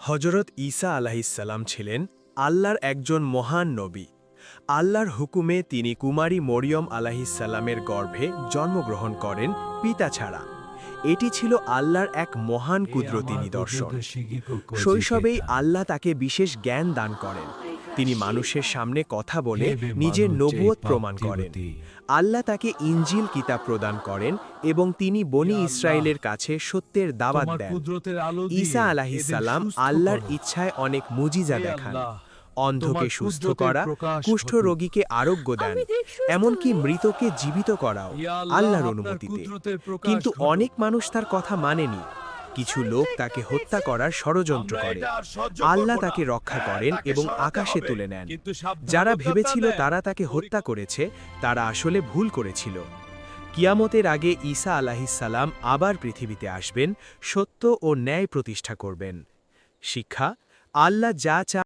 হজরত ঈসা আলাহিসাল্লাম ছিলেন আল্লাহর একজন মহান নবী। আল্লাহর হুকুমে তিনি কুমারী মরিয়ম আলাহিসাল্লামের গর্ভে জন্মগ্রহণ করেন পিতা ছাড়া। এটি ছিল আল্লাহর এক মহান কুদরতি নিদর্শন। শৈশবেই আল্লাহ তাকে বিশেষ জ্ঞান দান করেন। তিনি মানুষের সামনে কথা বলে নিজের নবুয়ত প্রমাণ করেন। আল্লাহ তাকে ইনজিল কিতাব প্রদান করেন এবং তিনি বনি ইসরায়েলের কাছে সত্যের দাওয়াত দেন। ঈসা আলাহিসাল্লাম আল্লাহর ইচ্ছায় অনেক মুজিজা দেখান। অন্ধকে সুস্থ করা, কুষ্ঠ রোগীকে আরোগ্য দেন, এমনকি মৃতকে জীবিত করাও আল্লাহর অনুমতিতে। কিন্তু অনেক মানুষ তার কথা মানেনি। কিছু লোক তাকে হত্যা করার ষড়যন্ত্র করে। আল্লাহ তাকে রক্ষা করেন এবং আকাশে তুলে নেন। যারা ভেবেছিল তারা তাকে হত্যা করেছে, তারা আসলে ভুল করেছিল। কিয়ামতের আগে ঈসা আলাহিসাল্লাম আবার পৃথিবীতে আসবেন, সত্য ও ন্যায় প্রতিষ্ঠা করবেন। শিক্ষা: আল্লাহ যা চান